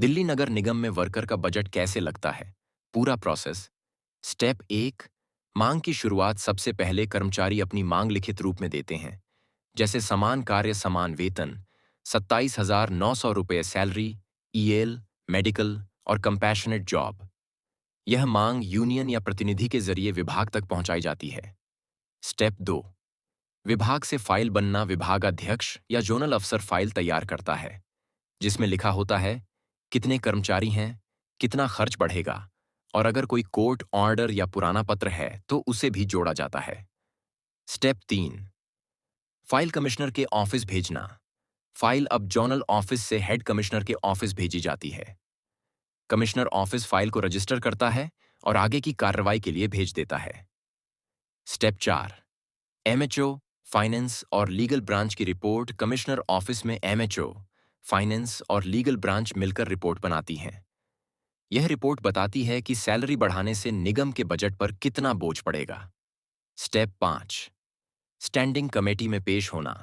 दिल्ली नगर निगम में वर्कर का बजट कैसे लगता है? पूरा प्रोसेस। स्टेप 1। मांग की शुरुआत। सबसे पहले कर्मचारी अपनी मांग लिखित रूप में देते हैं, जैसे समान कार्य समान वेतन, 27,900 रुपये सैलरी, ईएल, मेडिकल और कंपैशनेट जॉब। यह मांग यूनियन या प्रतिनिधि के जरिए विभाग तक पहुंचाई जाती है। स्टेप 2। विभाग से फाइल बनना। विभागाध्यक्ष या जोनल अफसर फाइल तैयार करता है, जिसमें लिखा होता है कितने कर्मचारी हैं, कितना खर्च बढ़ेगा, और अगर कोई कोर्ट ऑर्डर या पुराना पत्र है तो उसे भी जोड़ा जाता है। स्टेप 3। फाइल कमिश्नर के ऑफिस भेजना। फाइल अब जोनल ऑफिस से हेड कमिश्नर के ऑफिस भेजी जाती है। कमिश्नर ऑफिस फाइल को रजिस्टर करता है और आगे की कार्रवाई के लिए भेज देता है। स्टेप 4। एमएचओ, फाइनेंस और लीगल ब्रांच की रिपोर्ट। कमिश्नर ऑफिस में एमएचओ, फाइनेंस और लीगल ब्रांच मिलकर रिपोर्ट बनाती हैं। यह रिपोर्ट बताती है कि सैलरी बढ़ाने से निगम के बजट पर कितना बोझ पड़ेगा। स्टेप 5। स्टैंडिंग कमेटी में पेश होना।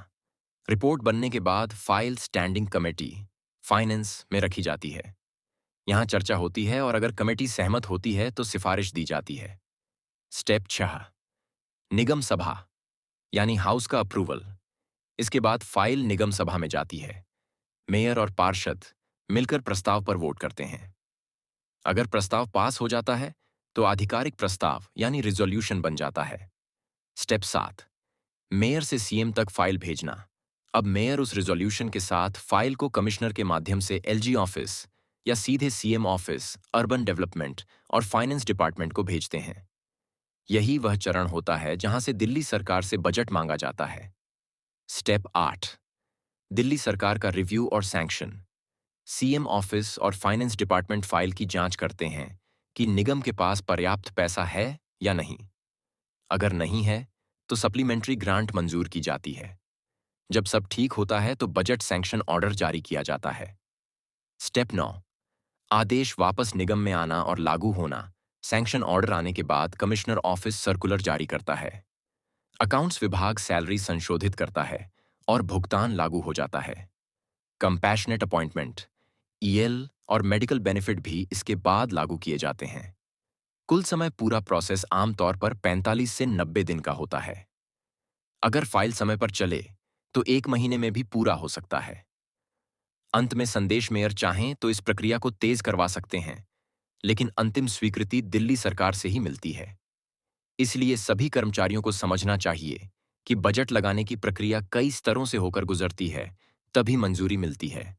रिपोर्ट बनने के बाद फाइल स्टैंडिंग कमेटी, फाइनेंस में रखी जाती है। यहाँ चर्चा होती है और अगर कमेटी सहमत होती है तो सिफारिश दी जाती है। स्टेप 6। निगम सभा यानी हाउस का अप्रूवल। इसके बाद फाइल निगम सभा में जाती है। मेयर और पार्षद मिलकर प्रस्ताव पर वोट करते हैं। अगर प्रस्ताव पास हो जाता है तो आधिकारिक प्रस्ताव यानी रिजोल्यूशन बन जाता है। स्टेप 7। मेयर से सीएम तक फाइल भेजना। अब मेयर उस रिजोल्यूशन के साथ फाइल को कमिश्नर के माध्यम से एलजी ऑफिस या सीधे सीएम ऑफिस, अर्बन डेवलपमेंट और फाइनेंस डिपार्टमेंट को भेजते हैं। यही वह चरण होता है जहां से दिल्ली सरकार से बजट मांगा जाता है। स्टेप 8। दिल्ली सरकार का रिव्यू और सैंक्शन। सीएम ऑफिस और फाइनेंस डिपार्टमेंट फाइल की जांच करते हैं कि निगम के पास पर्याप्त पैसा है या नहीं। अगर नहीं है तो सप्लीमेंट्री ग्रांट मंजूर की जाती है। जब सब ठीक होता है तो बजट सैंक्शन ऑर्डर जारी किया जाता है। स्टेप 9। आदेश वापस निगम में आना और लागू होना। सैंक्शन ऑर्डर आने के बाद कमिश्नर ऑफिस सर्कुलर जारी करता है। अकाउंट्स विभाग सैलरी संशोधित करता है और भुगतान लागू हो जाता है। कंपैशनेट अपॉइंटमेंट, ईएल और मेडिकल बेनिफिट भी इसके बाद लागू किए जाते हैं। कुल समय पूरा प्रोसेस आमतौर पर 45 से 90 दिन का होता है। अगर फाइल समय पर चले तो 1 महीने में भी पूरा हो सकता है। अंत में संदेश मेयर चाहें तो इस प्रक्रिया को तेज करवा सकते हैं, लेकिन अंतिम स्वीकृति दिल्ली सरकार से ही मिलती है। इसलिए सभी कर्मचारियों को समझना चाहिए कि बजट लगाने की प्रक्रिया कई स्तरों से होकर गुजरती है, तभी मंजूरी मिलती है।